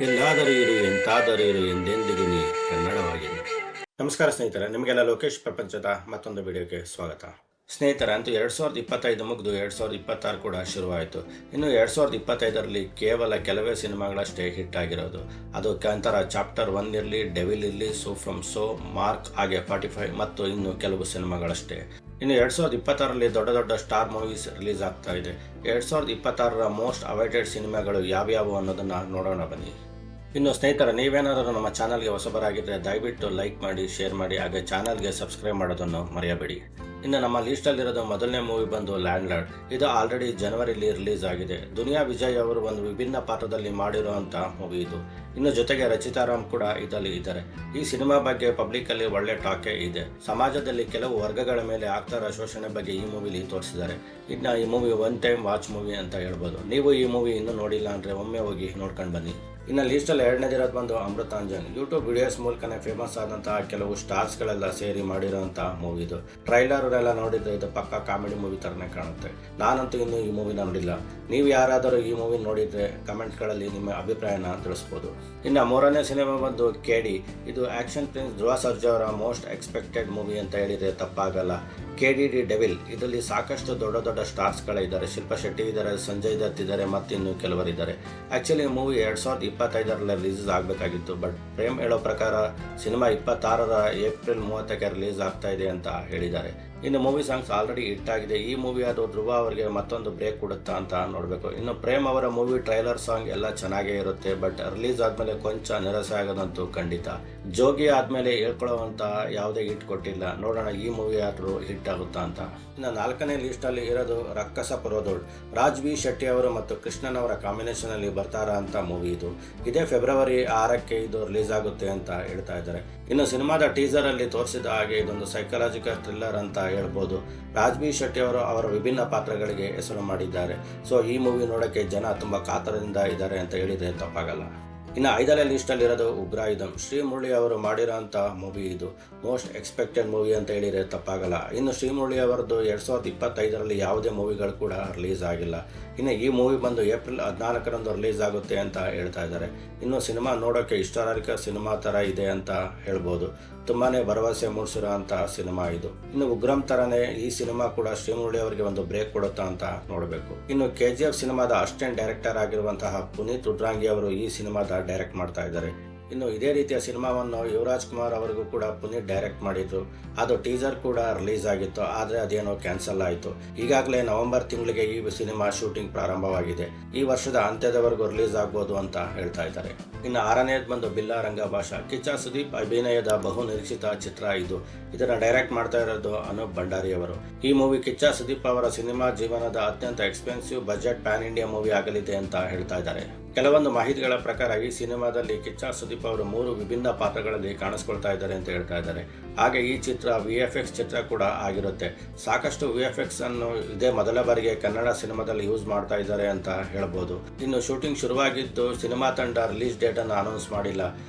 ಎಲ್ಲಾದರೂ ಇರು ಎಂತಾದರೂ ಇರು ಎಂದೆಂದಿಗೂ ನೀ ಕನ್ನಡವಾಗಿರು. ನಮಸ್ಕಾರ ಸ್ನೇಹಿತರೆ, ನಿಮಗೆಲ್ಲ ಲೋಕೇಶ್ ಪ್ರಪಂಚದ ಮತ್ತೊಂದು ವಿಡಿಯೋಗೆ ಸ್ವಾಗತ. ಸ್ನೇಹಿತರೆ, ಅಂತೂ 2025 ಮುಗಿದು 2026 ಕೂಡ ಶುರುವಾಯಿತು. ಇನ್ನು 2025ರಲ್ಲಿ ಕೇವಲ ಕೆಲವೇ ಸಿನಿಮಾಗಳಷ್ಟೇ ಹಿಟ್ ಆಗಿರೋದು. ಅದು ಕಾಂತಾರ ಚಾಪ್ಟರ್ 1 ಇರಲಿ, ಡೆವಿಲ್ ಇರಲಿ, ಸೋ ಫ್ರಮ್ ಸೋ, ಮಾರ್ಕ್, ಹಾಗೆ 45 ಮತ್ತು ಇನ್ನು ಕೆಲವು ಸಿನಿಮಾಗಳಷ್ಟೇ. ಇನ್ನು 2026ರಲ್ಲಿ ದೊಡ್ಡ ದೊಡ್ಡ ಸ್ಟಾರ್ ಮೂವೀಸ್ ರಿಲೀಸ್ ಆಗ್ತಾ ಇದೆ. 2026ರ ಮೋಸ್ಟ್ ಅವೈಟೆಡ್ ಸಿನಿಮಾಗಳು ಯಾವ್ಯಾವು ಅನ್ನೋದನ್ನ ನೋಡೋಣ ಬನ್ನಿ. ಇನ್ನು ಸ್ನೇಹಿತರೆ, ನೀವೇನಾದರೂ ನಮ್ಮ ಚಾನಲ್ಗೆ ಹೊಸಬರಾಗಿದ್ದರೆ ದಯವಿಟ್ಟು ಲೈಕ್ ಮಾಡಿ, ಶೇರ್ ಮಾಡಿ, ಹಾಗೆ ಚಾನಲ್ಗೆ ಸಬ್ಸ್ಕ್ರೈಬ್ ಮಾಡೋದನ್ನು ಮರೆಯಬೇಡಿ. ಇನ್ನು ನಮ್ಮ ಲೀಸ್ಟಲ್ಲಿರೋದು ಮೊದಲನೇ ಮೂವಿ ಬಂದು ಲ್ಯಾಂಡ್ ಲಾರ್ಡ್. ಇದು ಆಲ್ರೆಡಿ ಜನವರಿಲಿ ರಿಲೀಸ್ ಆಗಿದೆ. ದುನಿಯಾ ವಿಜಯ್ ಅವರು ಒಂದು ವಿಭಿನ್ನ ಪಾತ್ರದಲ್ಲಿ ಮಾಡಿರುವಂಥ ಮೂವಿ ಇದು. ಇನ್ನು ಜೊತೆಗೆ ರಚಿತಾರಾಮ್ ಕೂಡ ಇದರಲ್ಲಿ ಇದ್ದಾರೆ. ಈ ಸಿನಿಮಾ ಬಗ್ಗೆ ಪಬ್ಲಿಕ್ ಅಲ್ಲಿ ಒಳ್ಳೆ ಟಾಕೆ ಇದೆ. ಸಮಾಜದಲ್ಲಿ ಕೆಲವು ವರ್ಗಗಳ ಮೇಲೆ ಆಗ್ತಾರ ಶೋಷಣೆ ಬಗ್ಗೆ ಈ ಮೂವಿಲಿ ತೋರಿಸಿದ್ದಾರೆ. ಇನ್ನು ಈ movie one time watch movie ಅಂತ ಹೇಳ್ಬೋದು. ನೀವು ಈ ಮೂವಿ ಇನ್ನೂ ನೋಡಿಲ್ಲ ಅಂದರೆ ಒಮ್ಮೆ ಹೋಗಿ ನೋಡ್ಕೊಂಡು ಬನ್ನಿ. ಇನ್ನು ಲೀಸ್ಟಲ್ಲಿ ಎರಡನೇದಿರೋದು ಬಂದು ಅಮೃತಾಂಜನ್. ಯೂಟ್ಯೂಬ್ ವಿಡಿಯೋಸ್ ಮೂಲಕನೇ ಫೇಮಸ್ ಆದಂತಹ ಕೆಲವು ಸ್ಟಾರ್ಸ್ಗಳೆಲ್ಲ ಸೇರಿ ಮಾಡಿರೋಂಥ ಮೂವಿ ಇದು. ಟ್ರೈಲರ್ ಎಲ್ಲ ನೋಡಿದ್ರೆ ಇದು ಪಕ್ಕಾ ಕಾಮಿಡಿ ಮೂವಿ ಥರನೇ ಕಾಣುತ್ತೆ. ನಾನಂತೂ ಇನ್ನೂ ಈ ಮೂವಿನ ನೋಡಿಲ್ಲ. ನೀವು ಯಾರಾದರೂ ಈ ಮೂವಿ ನೋಡಿದ್ರೆ ಕಮೆಂಟ್ಗಳಲ್ಲಿ ನಿಮ್ಮ ಅಭಿಪ್ರಾಯನ ತಿಳಿಸ್ಬೋದು. ಇನ್ನು ಮೂರನೇ ಸಿನಿಮಾ ಬಂದು ಕೆಡಿ. ಇದು ಆಕ್ಷನ್ ಪ್ರಿನ್ಸ್ ಧ್ರುವ ಸರ್ಜಾ ಅವರ ಮೋಸ್ಟ್ ಎಕ್ಸ್ಪೆಕ್ಟೆಡ್ ಮೂವಿ ಅಂತ ಹೇಳಿದ್ರೆ ತಪ್ಪಾಗಲ್ಲ. KDD devil. ಇದರಲ್ಲಿ ಸಾಕಷ್ಟು ದೊಡ್ಡ ದೊಡ್ಡ ಸ್ಟಾರ್ಸ್ಗಳಿದ್ದಾರೆ. ಶಿಲ್ಪಾ ಶೆಟ್ಟಿ ಇದ್ದಾರೆ, ಸಂಜಯ್ ದತ್ ಇದ್ದಾರೆ, ಮತ್ತು ಇನ್ನು ಕೆಲವರಿದ್ದಾರೆ. ಆ್ಯಕ್ಚುಲಿ ಮೂವಿ 2025ರಲ್ಲಿ ರಿಲೀಸ್ ಆಗಬೇಕಾಗಿತ್ತು. ಬಟ್ ಪ್ರೇಮ್ ಹೇಳೋ ಪ್ರಕಾರ ಸಿನಿಮಾ 26ರ ಏಪ್ರಿಲ್ 30ಕ್ಕೆ ರಿಲೀಸ್ ಆಗ್ತಾ ಇದೆ ಅಂತ ಹೇಳಿದ್ದಾರೆ. ಇನ್ನು ಮೂವಿ ಸಾಂಗ್ಸ್ ಆಲ್ರೆಡಿ ಹಿಟ್ ಆಗಿದೆ. ಈ ಮೂವಿ ಅದು ಧ್ರುವ ಅವರಿಗೆ ಮತ್ತೊಂದು ಬ್ರೇಕ್ ಕೊಡುತ್ತಾ ಅಂತ ನೋಡಬೇಕು. ಇನ್ನು ಪ್ರೇಮ್ ಅವರ ಮೂವಿ ಟ್ರೈಲರ್ ಸಾಂಗ್ ಎಲ್ಲ ಚೆನ್ನಾಗೇ ಇರುತ್ತೆ. ಬಟ್ ರಿಲೀಸ್ ಆದಮೇಲೆ ಕೊಂಚ ನಿರಾಸೆ ಆಗೋದಂತೂ ಖಂಡಿತ. ಜೋಗಿ ಆದಮೇಲೆ ಹೇಳ್ಕೊಳ್ಳುವಂಥ ಯಾವುದೇ ಹಿಟ್ ಕೊಟ್ಟಿಲ್ಲ. ನೋಡೋಣ ಈ ಮೂವಿ ಆದರೂ ಹಿಟ್ ಆಗುತ್ತಾ ಅಂತ. ಇನ್ನು ನಾಲ್ಕನೇ ಲಿಸ್ಟಲ್ಲಿ ಇರೋದು ರಕ್ಕಸ ಪುರೋದೋಳ್. ರಾಜ್ ಬಿ ಶೆಟ್ಟಿ ಅವರು ಮತ್ತು ಕೃಷ್ಣನ್ ಅವರ ಕಾಂಬಿನೇಷನ್ ಅಲ್ಲಿ ಬರ್ತಾರ ಅಂತ ಮೂವಿ ಇದು. ಇದೇ ಫೆಬ್ರವರಿ 6ಕ್ಕೆ ಇದು ರಿಲೀಸ್ ಆಗುತ್ತೆ ಅಂತ ಹೇಳ್ತಾ ಇದ್ದಾರೆ. ಇನ್ನು ಸಿನಿಮಾದ ಟೀಸರ್ ಅಲ್ಲಿ ತೋರಿಸಿದ ಹಾಗೆ ಇದೊಂದು ಸೈಕಲಾಜಿಕಲ್ ಥ್ರಿಲ್ಲರ್ ಅಂತ ಹೇಳ್ಬೋದು. ರಾಜ್ ಬಿ ಶೆಟ್ಟಿ ಅವರು ಅವರ ವಿಭಿನ್ನ ಪಾತ್ರಗಳಿಗೆ ಹೆಸರು ಮಾಡಿದ್ದಾರೆ. ಸೊ ಈ ಮೂವಿ ನೋಡೋಕ್ಕೆ ಜನ ತುಂಬಾ ಕಾತರದಿಂದ ಇದ್ದಾರೆ ಅಂತ ಹೇಳಿದ್ರೆ ತಪ್ಪಾಗಲ್ಲ. ಇನ್ನು 5ನೇ ಲಿಸ್ಟಲ್ಲಿರೋದು ಉಗ್ರಾಯುಧಂ. ಶ್ರೀ ಮುರಳಿ ಅವರು ಮಾಡಿರೋಂಥ ಮೂವಿ ಇದು. ಮೋಸ್ಟ್ ಎಕ್ಸ್ಪೆಕ್ಟೆಡ್ ಮೂವಿ ಅಂತ ಹೇಳಿದರೆ ತಪ್ಪಾಗಲ್ಲ. ಇನ್ನು ಶ್ರೀ ಮುರಳಿ ಅವರದ್ದು 2025ರಲ್ಲಿ ಯಾವುದೇ ಮೂವಿಗಳು ಕೂಡ ರಿಲೀಸ್ ಆಗಿಲ್ಲ. ಇನ್ನು ಈ ಮೂವಿ ಬಂದು ಏಪ್ರಿಲ್ 14ರಂದು ರಿಲೀಸ್ ಆಗುತ್ತೆ ಅಂತ ಹೇಳ್ತಾ ಇದ್ದಾರೆ. ಇನ್ನು ಸಿನಿಮಾ ನೋಡೋಕ್ಕೆ ಹಿಸ್ಟಾರಿಕಲ್ ಸಿನಿಮಾ ಥರ ಇದೆ ಅಂತ ಹೇಳ್ಬೋದು. ತುಂಬಾ ಭರವಸೆ ಮೂಡಿಸಿರೋ ಅಂಥ ಸಿನಿಮಾ ಇದು. ಇನ್ನು ಉಗ್ರಂ ಥರನೇ ಈ ಸಿನಿಮಾ ಕೂಡ ಶ್ರೀ ಮುರಳಿ ಅವರಿಗೆ ಒಂದು ಬ್ರೇಕ್ ಕೊಡುತ್ತಾ ಅಂತ ನೋಡಬೇಕು. ಇನ್ನು KGF ಸಿನಿಮಾದ ಅಸಿಸ್ಟೆಂಟ್ ಡೈರೆಕ್ಟರ್ ಆಗಿರುವಂತಹ ಪುನೀತ್ ಉಡ್ರಾಂಗಿ ಅವರು ಈ ಸಿನಿಮಾದ ಡೈರೆಕ್ಟ್ ಮಾಡ್ತಾ ಇದ್ದಾರೆ. ಇನ್ನು ಇದೇ ರೀತಿಯ ಸಿನಿಮಾವನ್ನು ಯುವರಾಜ್ ಕುಮಾರ್ ಅವರಿಗೂ ಕೂಡ ಪುನೀತ್ ಡೈರೆಕ್ಟ್ ಮಾಡಿದ್ರು. ಅದು ಟೀಸರ್ ಕೂಡ ರಿಲೀಸ್ ಆಗಿತ್ತು, ಆದರೆ ಅದೇನೋ ಕ್ಯಾನ್ಸಲ್ ಆಯಿತು. ಈಗಾಗಲೇ ನವೆಂಬರ್ ತಿಂಗಳಿಗೆ ಈ ಸಿನಿಮಾ ಶೂಟಿಂಗ್ ಪ್ರಾರಂಭವಾಗಿದೆ. ಈ ವರ್ಷದ ಅಂತ್ಯದವರೆಗೂ ರಿಲೀಸ್ ಆಗ್ಬೋದು ಅಂತ ಹೇಳ್ತಾ ಇದ್ದಾರೆ. ಇನ್ನು 6ನೇದು ಬಂದು ಬಿಲ್ಲಾ ರಂಗ ಭಾಷಾ. ಕಿಚ್ಚ ಸುದೀಪ್ ಅಭಿನಯದ ಬಹು ನಿರೀಕ್ಷಿತ ಚಿತ್ರ ಇದು. ಇದನ್ನು ಡೈರೆಕ್ಟ್ ಮಾಡ್ತಾ ಇರೋದು ಅನೂಪ್ ಭಂಡಾರಿ ಅವರು. ಈ ಮೂವಿ ಕಿಚ್ಚ ಸುದೀಪ್ ಅವರ ಸಿನಿಮಾ ಜೀವನದ ಅತ್ಯಂತ expensive budget PAN India movie ಆಗಲಿದೆ ಅಂತ ಹೇಳ್ತಾ ಇದ್ದಾರೆ. ಕೆಲವೊಂದು ಮಾಹಿತಿಗಳ ಪ್ರಕಾರ ಈ ಸಿನಿಮಾದಲ್ಲಿ ಕಿಚ್ಚ ಸುದೀಪ್ ಅವರು 3 ವಿಭಿನ್ನ ಪಾತ್ರಗಳಲ್ಲಿ ಕಾಣಿಸ್ಕೊಳ್ತಾ ಇದ್ದಾರೆ ಅಂತ ಹೇಳ್ತಾ ಇದ್ದಾರೆ. ಹಾಗೆ ಈ ಚಿತ್ರ VFX ಚಿತ್ರ ಕೂಡ ಆಗಿರುತ್ತೆ. ಸಾಕಷ್ಟು VFX ಅನ್ನು ಇದೇ ಮೊದಲ ಬಾರಿಗೆ ಕನ್ನಡ ಸಿನಿಮಾದಲ್ಲಿ ಯೂಸ್ ಮಾಡ್ತಾ ಇದ್ದಾರೆ ಅಂತ ಹೇಳ್ಬೋದು. ಇನ್ನು ಶೂಟಿಂಗ್ ಶುರುವಾಗಿದ್ದು ಸಿನಿಮಾ ತಂಡ ರಿಲೀಸ್ ಡೇಟ್ ಅನ್ನು ಅನೌನ್ಸ್ ಮಾಡಿಲ್ಲ.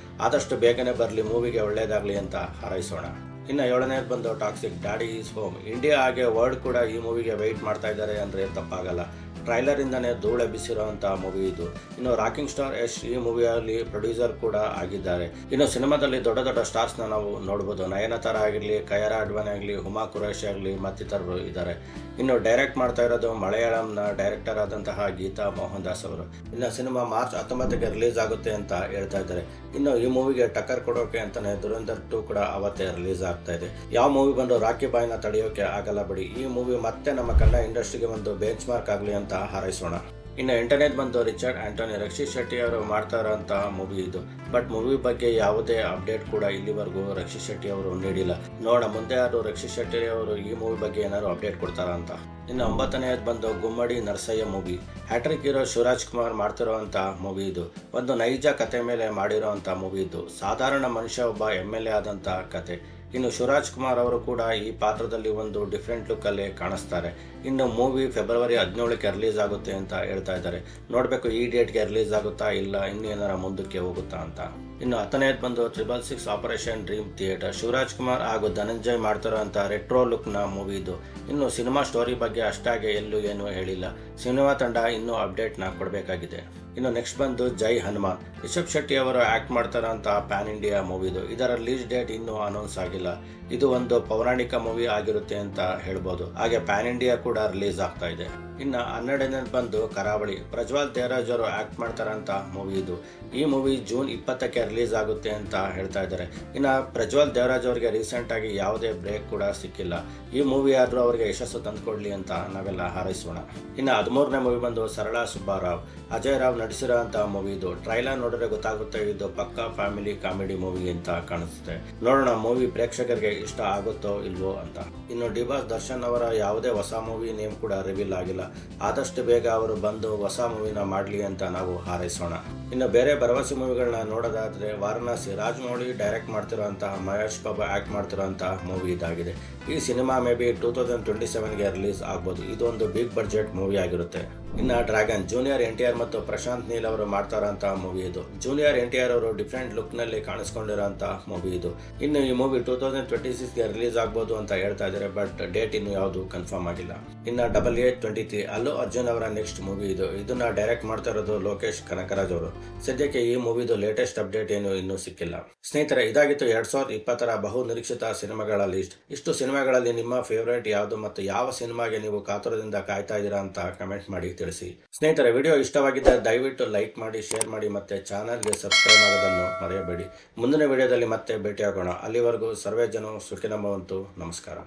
ಆದಷ್ಟು ಬೇಗನೆ ಬರಲಿ, ಮೂವಿಗೆ ಒಳ್ಳೆಯದಾಗಲಿ ಅಂತ ಹಾರೈಸೋಣ. ಇನ್ನು 7ನೇದು ಬಂದು toxic. Daddy is home. India ಹಾಗೆ ವರ್ಲ್ಡ್ ಕೂಡ ಈ ಮೂವಿಗೆ ವೆಯ್ಟ್ ಮಾಡ್ತಾ ಇದ್ದಾರೆ ಅಂದರೆ ತಪ್ಪಾಗಲ್ಲ. ಟ್ರೈಲರ್ ಇಂದನೇ ಧೂಳು ಎಬ್ಬಿಸಿರುವಂಥ ಮೂವಿ ಇದು. ಇನ್ನು ರಾಕಿಂಗ್ ಸ್ಟಾರ್ ಯಶ್ ಈ ಮೂವಿಯಲ್ಲಿ ಪ್ರೊಡ್ಯೂಸರ್ ಕೂಡ ಆಗಿದ್ದಾರೆ. ಇನ್ನು ಸಿನಿಮಾದಲ್ಲಿ ದೊಡ್ಡ ದೊಡ್ಡ ಸ್ಟಾರ್ಸ್ನ ನಾವು ನೋಡ್ಬೋದು. ನಯನತಾರ ಆಗಿರಲಿ, ಕಯರಾ ಅಡ್ವಾನಿ ಆಗಲಿ, ಹುಮಾ ಕುರೇಶಿ ಆಗಲಿ, ಮತ್ತಿತರರು ಇದ್ದಾರೆ. ಇನ್ನು ಡೈರೆಕ್ಟ್ ಮಾಡ್ತಾ ಇರೋದು ಮಲಯಾಳಂನ ಡೈರೆಕ್ಟರ್ ಆದಂತಹ ಗೀತಾ ಮೋಹನ್ ದಾಸ್ ಅವರು. ಇನ್ನು ಸಿನಿಮಾ ಮಾರ್ಚ್ 19ಕ್ಕೆ ರಿಲೀಸ್ ಆಗುತ್ತೆ ಅಂತ ಹೇಳ್ತಾ ಇದ್ದಾರೆ. ಇನ್ನು ಈ ಮೂವಿಗೆ ಟಕ್ಕರ್ ಕೊಡೋಕೆ ಅಂತಾನೆ ಧುರಂಧರ್ 2 ಕೂಡ ಅವತ್ತೇ ರಿಲೀಸ್ ಆಗ್ತಾ ಇದೆ. ಯಾವ ಮೂವಿ ಬಂದು ರಾಕಿ ಬಾಯ್ನ ತಡೆಯೋಕೆ ಆಗಲ್ಲ ಬಿಡಿ. ಈ ಮೂವಿ ಮತ್ತೆ ನಮ್ಮ ಕನ್ನಡ ಇಂಡಸ್ಟ್ರಿಗೆ ಒಂದು ಬೆಂಚ್ ಮಾರ್ಕ್ ಆಗಲಿ ಅಂತ ಹಾರೈಸೋಣ. ಇನ್ನು 8ನೇದು ಬಂದು ರಿಚರ್ಡ್ ಆಂಟೋನಿ. ರಕ್ಷಿತ್ ಶೆಟ್ಟಿ ಅವರು ಮಾಡ್ತಾ ಇರೋಂಥ ಮೂವಿ ಇದು. ಬಟ್ ಮೂವಿ ಬಗ್ಗೆ ಯಾವುದೇ ಅಪ್ಡೇಟ್ ಕೂಡ ಇಲ್ಲಿವರೆಗೂ ರಕ್ಷಿತ್ ಶೆಟ್ಟಿ ಅವರು ನೀಡಿಲ್ಲ. ನೋಡೋಣ ಮುಂದೆ ಯಾರು ರಕ್ಷಿತ್ ಶೆಟ್ಟಿ ಅವರು ಈ ಮೂವಿ ಬಗ್ಗೆ ಏನಾದ್ರು ಅಪ್ಡೇಟ್ ಕೊಡ್ತಾರ ಅಂತ. ಇನ್ನು 9ನೇದು ಬಂದು Gummadi Narasaiah movie. Hattrick hero Shivaraj Kumar ಮಾಡ್ತಿರೋಂಥ ಮೂವಿ ಇದು. ಒಂದು ನೈಜ ಕತೆ ಮೇಲೆ ಮಾಡಿರೋಂಥ ಮೂವಿ ಇದು. ಸಾಧಾರಣ ಮನುಷ್ಯ ಒಬ್ಬ MLA ಆದಂಥ ಕತೆ. ಇನ್ನು ಶಿವರಾಜ್ ಕುಮಾರ್ ಅವರು ಕೂಡ ಈ ಪಾತ್ರದಲ್ಲಿ ಒಂದು ಡಿಫ್ರೆಂಟ್ ಲುಕ್ಕಲ್ಲಿ ಕಾಣಿಸ್ತಾರೆ. ಇನ್ನು ಮೂವಿ ಫೆಬ್ರವರಿ 17ಕ್ಕೆ ರಿಲೀಸ್ ಆಗುತ್ತೆ ಅಂತ ಹೇಳ್ತಾ ಇದ್ದಾರೆ. ನೋಡಬೇಕು ಈ ಡೇಟ್ಗೆ ರಿಲೀಸ್ ಆಗುತ್ತಾ ಇಲ್ಲ ಇನ್ನೇನಾರ ಮುಂದಕ್ಕೆ ಹೋಗುತ್ತಾ ಅಂತ. ಇನ್ನು 10ನೇದು ಬಂದು 666 operation dream theatre. Shivaraj Kumar ಹಾಗೂ ಧನಂಜಯ್ ಮಾಡ್ತಿರೋಂಥ ರೆಟ್ರೋ ಲುಕ್ನ ಮೂವಿ ಇದು. ಇನ್ನು ಸಿನಿಮಾ ಸ್ಟೋರಿ ಬಗ್ಗೆ ಅಷ್ಟಾಗೆ ಎಲ್ಲೂ ಏನೂ ಹೇಳಿಲ್ಲ. ಸಿನಿಮಾ ತಂಡ ಇನ್ನೂ ಅಪ್ಡೇಟ್ನ ಕೊಡಬೇಕಾಗಿದೆ. ಇನ್ನು ನೆಕ್ಸ್ಟ್ ಬಂದು ಜೈ ಹನುಮಾನ್. ರಿಷಬ್ ಶೆಟ್ಟಿ ಅವರು ಆಕ್ಟ್ ಮಾಡ್ತಾರಂತ ಪ್ಯಾನ್ ಇಂಡಿಯಾ ಮೂವಿದು. ಇದರ ರಿಲೀಸ್ ಡೇಟ್ ಇನ್ನೂ ಅನೌನ್ಸ್ ಆಗಿಲ್ಲ. ಇದು ಒಂದು ಪೌರಾಣಿಕ ಮೂವಿ ಆಗಿರುತ್ತೆ ಅಂತ ಹೇಳ್ಬೋದು. ಹಾಗೆ ಪ್ಯಾನ್ ಇಂಡಿಯಾ ಕೂಡ ರಿಲೀಸ್ ಆಗ್ತಾ ಇದೆ. ಇನ್ನು 12ನೇ ಬಂದು ಕರಾವಳಿ. ಪ್ರಜ್ವಲ್ ದೇವರಾಜ್ ಅವರು ಆಕ್ಟ್ ಮಾಡ್ತಾರಂತ ಮೂವಿ ಇದು. ಈ ಮೂವಿ ಜೂನ್ 20ಕ್ಕೆ ರಿಲೀಸ್ ಆಗುತ್ತೆ ಅಂತ ಹೇಳ್ತಾ ಇದ್ದಾರೆ. ಇನ್ನು ಪ್ರಜ್ವಲ್ ದೇವರಾಜ್ ಅವರಿಗೆ ರೀಸೆಂಟ್ ಆಗಿ ಯಾವುದೇ ಬ್ರೇಕ್ ಕೂಡ ಸಿಕ್ಕಿಲ್ಲ. ಈ ಮೂವಿ ಆದ್ರೂ ಅವರಿಗೆ ಯಶಸ್ಸು ತಂದುಕೊಡ್ಲಿ ಅಂತ ನಾವೆಲ್ಲ ಹಾರೈಸೋಣ. ಇನ್ನು 13ನೇ ಮೂವಿ ಬಂದು ಸರಳಾ ಸುಬ್ಬಾರಾವ್. ಅಜಯ್ ರಾವ್ ನಟಿಸಿರೋಂತ ಮೂವಿ ಇದು. ಟ್ರೈಲರ್ ನೋಡಿದ್ರೆ ಗೊತ್ತಾಗುತ್ತೆ ಇದು ಪಕ್ಕಾ ಫ್ಯಾಮಿಲಿ ಕಾಮಿಡಿ ಮೂವಿ ಅಂತ ಕಾಣಿಸುತ್ತೆ. ನೋಡೋಣ ಮೂವಿ ಪ್ರೇಕ್ಷಕರಿಗೆ ಇಷ್ಟ ಆಗುತ್ತೋ ಇಲ್ವೋ ಅಂತ. ಇನ್ನು ಡಿಬಾಸ್ ದರ್ಶನ್ ಅವರ ಯಾವುದೇ ಹೊಸ ಮೂವಿ ನೇಮ್ ಕೂಡ ರಿವೀಲ್ ಆಗಿಲ್ಲ. ಆದಷ್ಟು ಬೇಗ ಅವರು ಬಂದು ಹೊಸ ಮೂವಿನ ಮಾಡಲಿ ಅಂತ ನಾವು ಹಾರೈಸೋಣ. ಇನ್ನು ಬೇರೆ ಭರವಸೆ ಮೂವಿಗಳನ್ನ ನೋಡೋದಾದ್ರೆ ವಾರಣಾಸಿ. ರಾಜಮೌಳಿ ಡೈರೆಕ್ಟ್ ಮಾಡ್ತಿರೋಂತಹ ಮಹೇಶ್ ಬಾಬು ಆಕ್ಟ್ ಮಾಡ್ತಿರೋಂತಹ ಮೂವಿ ಇದಾಗಿದೆ. ಈ ಸಿನಿಮಾ ಮೇ ಬಿ 2027ಗೆ ರಿಲೀಸ್ ಆಗ್ಬೋದು. ಇದು ಒಂದು ಬಿಗ್ ಬಡ್ಜೆಟ್ ಮೂವಿ ಆಗಿರುತ್ತೆ. ಇನ್ನು ಡ್ರ್ಯಾಗನ್. ಜೂನಿಯರ್ NTR ಮತ್ತು ಪ್ರಶಾಂತ್ ನೀಲ್ ಅವರು ಮಾಡ್ತಾರಂತಹ ಮೂವಿ ಇದು. ಜೂನಿಯರ್ NTR ಅವರು ಡಿಫ್ರೆಂಟ್ ಲುಕ್ ನಲ್ಲಿ ಕಾಣಿಸ್ಕೊಂಡಿರೋಂತಹ ಮೂವಿ ಇದು. ಇನ್ನು ಈ ಮೂವಿ 2026ಗೆ ರಿಲೀಸ್ ಆಗ್ಬೋದು ಅಂತ ಹೇಳ್ತಾ ಇದ್ದಾರೆ. ಬಟ್ ಡೇಟ್ ಇನ್ನು ಯಾವುದು ಕನ್ಫರ್ಮ್ ಆಗಿಲ್ಲ. ಇನ್ನು 8823 ಅಲ್ಲು ಅರ್ಜುನ್ ಅವರ ನೆಕ್ಸ್ಟ್ ಮೂವಿ ಇದು. ಇದನ್ನ ಡೈರೆಕ್ಟ್ ಮಾಡ್ತಾ ಇರೋದು ಲೋಕೇಶ್ ಕನಕರಾಜ್ ಅವರು. ಸದ್ಯಕ್ಕೆ ಈ ಮೂವಿದು ಲೇಟೆಸ್ಟ್ ಅಪ್ಡೇಟ್ ಏನು ಇನ್ನೂ ಸಿಕ್ಕಿಲ್ಲ. ಸ್ನೇಹಿತರೆ, ಇದಾಗಿತ್ತು 2020ರ ಬಹು ನಿರೀಕ್ಷಿತ ಸಿನಿಮಾಗಳ ಲಿಸ್ಟ್. ಇಷ್ಟು ಸಿನಿಮಾಗಳಲ್ಲಿ ನಿಮ್ಮ ಫೇವರೇಟ್ ಯಾವುದು ಮತ್ತು ಯಾವ ಸಿನಿಮಾಗೆ ನೀವು ಕಾತುರದಿಂದ ಕಾಯ್ತಾ ಇದ್ದೀರಾ ಅಂತ ಕಮೆಂಟ್ ಮಾಡಿ ತಿಳಿಸಿ. ಸ್ನೇಹಿತರೆ, ವಿಡಿಯೋ ಇಷ್ಟವಾಗಿದ್ದರೆ ದಯವಿಟ್ಟು ಲೈಕ್ ಮಾಡಿ, ಶೇರ್ ಮಾಡಿ ಮತ್ತೆ ಚಾನಲ್ಗೆ ಸಬ್ಸ್ಕ್ರೈಬ್ ಆಗೋದನ್ನು ಮರೆಯಬೇಡಿ. ಮುಂದಿನ ವಿಡಿಯೋದಲ್ಲಿ ಮತ್ತೆ ಭೇಟಿಯಾಗೋಣ. ಅಲ್ಲಿವರೆಗೂ ಸರ್ವೇ ಜನ ಸುಖಿನೋ ಭವಂತು. ನಮಸ್ಕಾರ.